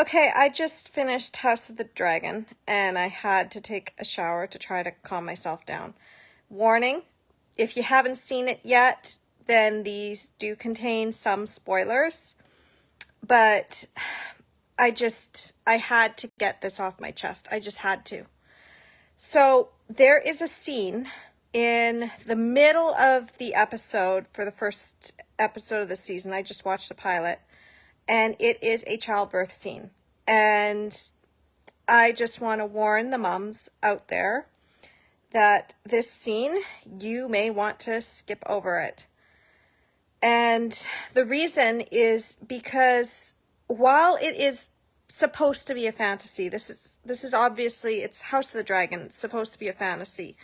Okay, I just finished House of the Dragon, and I had to take a shower to try to calm myself down. Warning, if you haven't seen it yet, then these do contain some spoilers, but I had to get this off my chest. I just had to. So there is a scene in the middle of the episode for the first episode of the season. I just watched the pilot, and it is a childbirth scene. And I just want to warn the moms out there that this scene, you may want to skip over it. And the reason is because while it is supposed to be a fantasy, this is obviously, it's House of the Dragon, it's supposed to be a fantasy.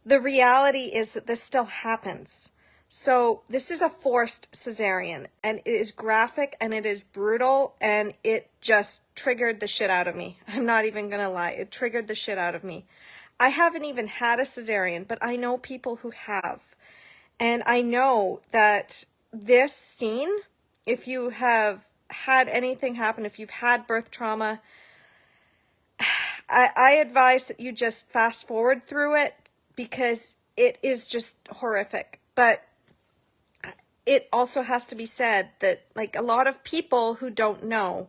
The reality is that this still happens. So this is a forced cesarean, and it is graphic and it is brutal, and it just triggered the shit out of me. I'm not even gonna lie, it triggered the shit out of me. I haven't even had a cesarean, but I know people who have. And I know that this scene, if you have had anything happen, if you've had birth trauma, I advise that you just fast forward through it because it is just horrific. But it also has to be said that, like, a lot of people who don't know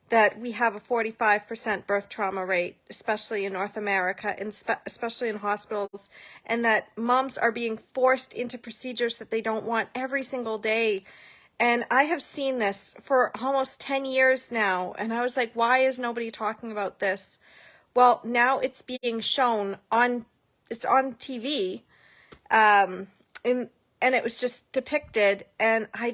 that we have a 45% birth trauma rate, especially in North America, and especially in hospitals, and that moms are being forced into procedures that they don't want every single day. And I have seen this for almost 10 years now, and I was like, why is nobody talking about this? Well, now it's being shown it's on TV, and it was just depicted, and I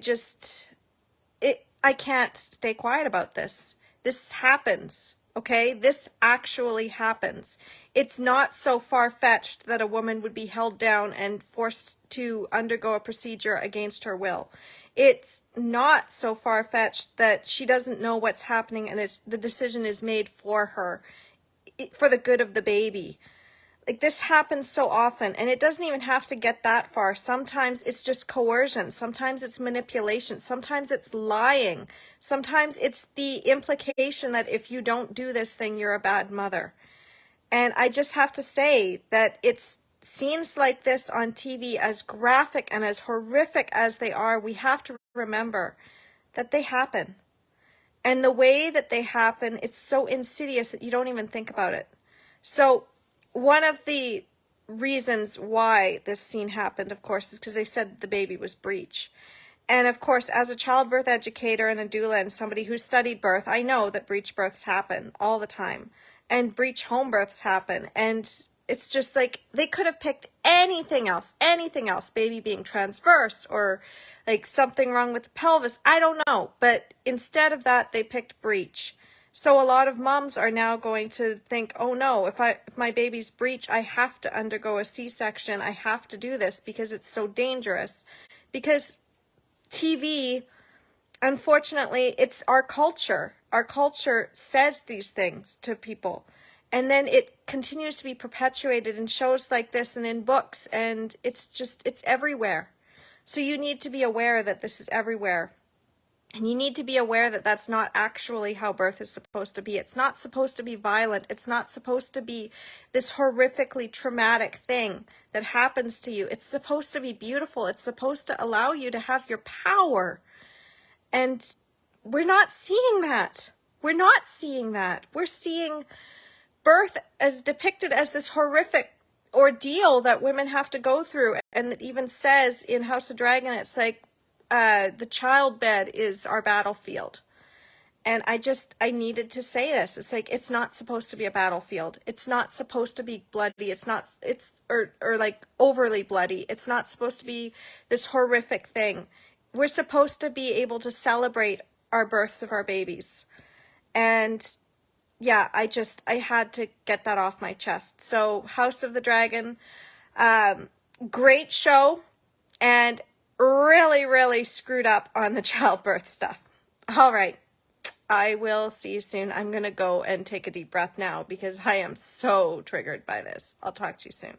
can't stay quiet about this. This happens, okay? This actually happens. It's not so far-fetched that a woman would be held down and forced to undergo a procedure against her will. It's not so far-fetched that she doesn't know what's happening and the decision is made for her, for the good of the baby. Like, this happens so often, and it doesn't even have to get that far. Sometimes it's just coercion. Sometimes it's manipulation. Sometimes it's lying. Sometimes it's the implication that if you don't do this thing, you're a bad mother. And I just have to say that it's scenes like this on TV, as graphic and as horrific as they are, we have to remember that they happen. And the way that they happen, it's so insidious that you don't even think about it. So one of the reasons why this scene happened, of course, is because they said the baby was breech. And of course, as a childbirth educator and a doula and somebody who studied birth, I know that breech births happen all the time. And breech home births happen. And it's just like, they could have picked anything else, baby being transverse or like something wrong with the pelvis. I don't know. But instead of that, they picked breech. So a lot of moms are now going to think, oh no, if my baby's breech, I have to undergo a C-section. I have to do this because it's so dangerous. Because TV, unfortunately, it's our culture. Our culture says these things to people. And then it continues to be perpetuated in shows like this and in books. And it's everywhere. So you need to be aware that this is everywhere. And you need to be aware that that's not actually how birth is supposed to be. It's not supposed to be violent. It's not supposed to be this horrifically traumatic thing that happens to you. It's supposed to be beautiful. It's supposed to allow you to have your power. And we're not seeing that. We're not seeing that. We're seeing birth as depicted as this horrific ordeal that women have to go through. And it even says in House of Dragon, it's like, the child bed is our battlefield. And I needed to say this. It's like, it's not supposed to be a battlefield. It's not supposed to be bloody. Or like overly bloody. It's not supposed to be this horrific thing. We're supposed to be able to celebrate our births of our babies. And yeah, I had to get that off my chest. So House of the Dragon, great show, and really, really screwed up on the childbirth stuff. All right. I will see you soon. I'm going to go and take a deep breath now because I am so triggered by this. I'll talk to you soon.